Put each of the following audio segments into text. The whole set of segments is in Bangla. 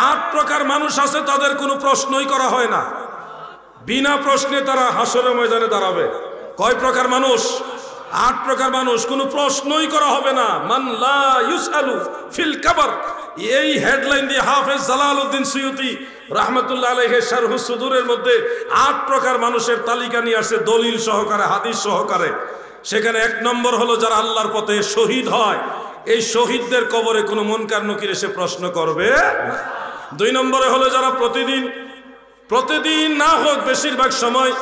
8 প্রকার মানুষ আছে, তাদের কোনো প্রশ্নই করা হয় না, বিনা প্রশ্নে তারা হাসরের ময়দানে দাঁড়াবে। কয় প্রকার মানুষ? 8 প্রকার মানুষ, কোনো প্রশ্নই করা হবে না। মান লা ইউসআলু ফিল কবর, এই হেডলাইন দিয়ে হাফেজ জালালউদ্দিন সুয়ুতি রাহমাতুল্লাহ আলাইহি শারহুস সুদুরের মধ্যে 8 প্রকার মানুষের তালিকা নিয়ে আসছে, দলিল সহকারে, হাদিস সহকারে। সেখানে 1 নম্বর হলো যারা আল্লাহর পথে শহীদ হয়, এই শহীদদের কবরে কোনো মুনকার নকির এসে প্রশ্ন করবে না। 2 নম্বরে হলো যারা প্রতিদিন না হোক বেশিরভাগ সময়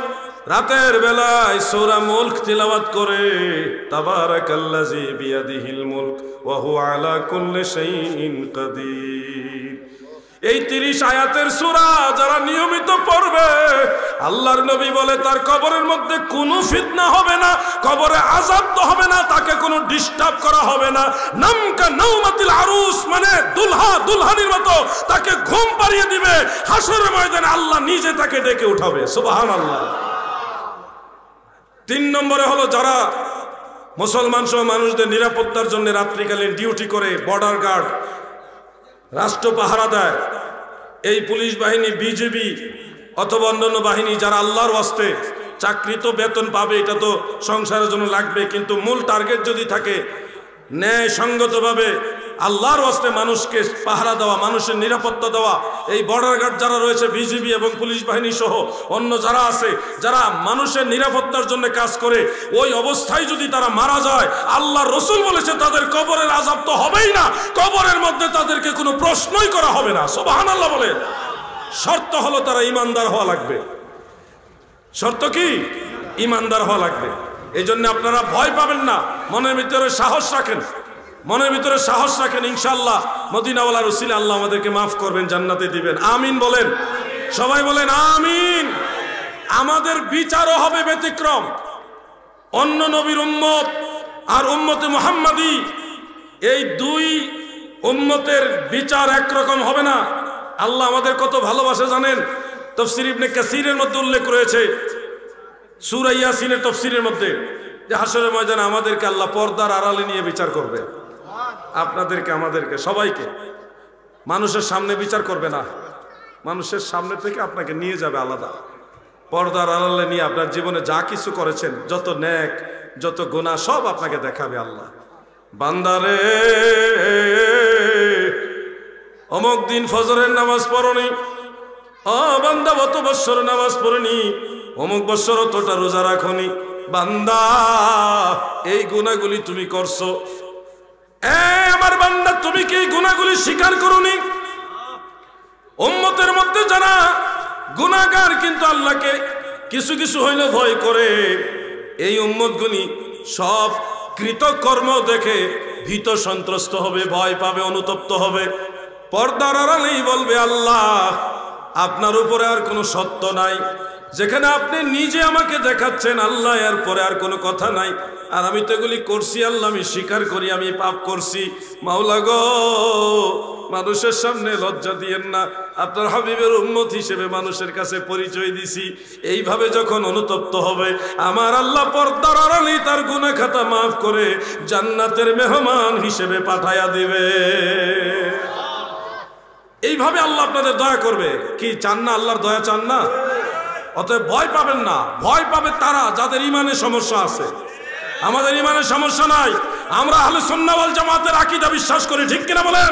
রাতের বেলায় সূরা মুলক তিলাওয়াত করে, তাবারাকাল্লাযী বিয়াদিহিল মুলক ওয়া হুয়া আলা কুল্লি শাইইন কাদির। এই 30 আয়াতের সূরা যারা নিয়মিত পড়বে, আল্লাহর নবী বলে তার কবরের মধ্যে কোনো ফিতনা হবে না, কবরে আযাব তো হবে না, তাকে কোনো ডিস্টার্ব করা হবে না। নামকা নাওমাতিল আরুস, মানে দুলহা দুলহানির মতো তাকে ঘুম পাড়িয়ে দিবে। হাসরের ময়দানে আল্লাহ নিজে তাকে ডেকে উঠাবে, সুবহানাল্লাহ। 3 নম্বরে হলো যারা মুসলমান সহ মানুষদের নিরাপত্তার জন্য রাত্রিকালীন ডিউটি করে, বর্ডার গার্ড, রাষ্ট্র পাহারা দেয়। এই পুলিশ বাহিনী, বিজেপি অথবা অন্যান্য বাহিনী যারা আল্লাহর ওয়াস্তে চাকরি তো বেতন পাবে, এটা তো সংসারের জন্য লাগবে, কিন্তু মূল টার্গেট যদি থাকে ন্যায় সঙ্গতভাবে আল্লাহর ওয়াস্তে মানুষকে পাহারা দেওয়া, মানুষের নিরাপত্তা দেওয়া, এই বর্ডার গার্ড যারা রয়েছে, বিজিবি এবং পুলিশ বাহিনী সহ অন্য যারা আছে, যারা মানুষের নিরাপত্তার জন্য কাজ করে, ওই অবস্থায় যদি তারা মারা যায়, আল্লাহর রাসূল বলেছে তাদের কবরের আযাব তো হবেই না, কবরের মধ্যে তাদেরকে কোনো প্রশ্নই করা হবে না, সুবহানাল্লাহ বলে। শর্ত হলো তারা ইমানদার হওয়া লাগবে। শর্ত কি? ইমানদার হওয়া লাগবে। এই জন্য আপনারা ভয় পাবেন না, মনের ভিতরে সাহস রাখেন, মনের ভিতরে সাহস রাখেন। ইনশাআল্লাহ মদিনাওয়ালার উসিলে আল্লাহ আমাদেরকে মাফ করবেন, জান্নাতে দিবেন। আমিন বলেন, সবাই বলেন আমিন। আমাদের বিচারও হবে ব্যতিক্রম। অন্য নবীর উম্মত আর উম্মতে মুহাম্মাদি, এই 2 উম্মতের বিচার একরকম হবে না। আল্লাহ আমাদের কত ভালোবাসে জানেন? তাফসীর ইবনে কাসিরের মধ্যে উল্লেখ রয়েছে, সূরা ইয়াসিনের তাফসীরের মধ্যে, যে হাসরের ময়দানে আমাদেরকে আল্লাহ পর্দার আড়ালে নিয়ে বিচার করবে। আপনাদেরকে, আমাদেরকে, সবাইকে মানুষের সামনে বিচার করবে না, মানুষের সামনে থেকে আপনাকে নিয়ে যাবে আলাদা, পর্দার আড়ালে নিয়ে আপনার জীবনে যা কিছু করেছেন, যত নেক যত গুনাহ, সব আপনাকে দেখাবে আল্লাহ। বান্দারে, অমুক দিন ফজরের নামাজ পড়নি, ও বান্দা অত বৎসর নামাজ পড়নি, অমুক বৎসর অতটা রোজা রাখনি, বান্দা এই গুনাহগুলি তুমি করছো। আমার বান্দা, তুমি কি এই গুনাহগুলি স্বীকার করনি? উম্মতের মধ্যে যারা গুনাহগার কিন্তু আল্লাহকে কিছু কিছু হইলে ভয় করে, এই উম্মতগুলি সব কৃতকর্ম দেখে ভীত সন্ত্রস্ত হবে, ভয় পাবে, অনুতপ্ত হবে, পর্দার আড়ালেই বলবে আল্লাহ আপনার উপরে আর কোনো সত্য নাই, যেখানে আপনি নিজে আমাকে দেখাচ্ছেন আল্লাহ, এর পরে আর কোনো কথা নাই। আর আমি তো এগুলি করছি আল্লাহ, আমি স্বীকার করি আমি পাপ করছি, মাওলা গো মানুষের সামনে লজ্জা দিয়েন না, আপনার হাবিবের উম্মত হিসেবে মানুষের কাছে পরিচয় দিছি। এইভাবে যখন অনুতপ্ত হবে, আমার আল্লাহ পর্দার আড়ালেই তার গুনাহ খাতা মাফ করে জান্নাতের মেহমান হিসেবে পাঠায়া দিবে। এইভাবে আল্লাহ আপনাদের দয়া করবে। কি চান না? আল্লাহর দয়া চান না? অতএব ভয় পাবেন না। ভয় পাবে তারা যাদের ইমানের সমস্যা আছে। আমাদের ইমানের সমস্যা নাই, আমরা আহলে সুন্নাহ ওয়াল জামাতের আকীদা বিশ্বাস করি, ঠিক কিনা বলেন?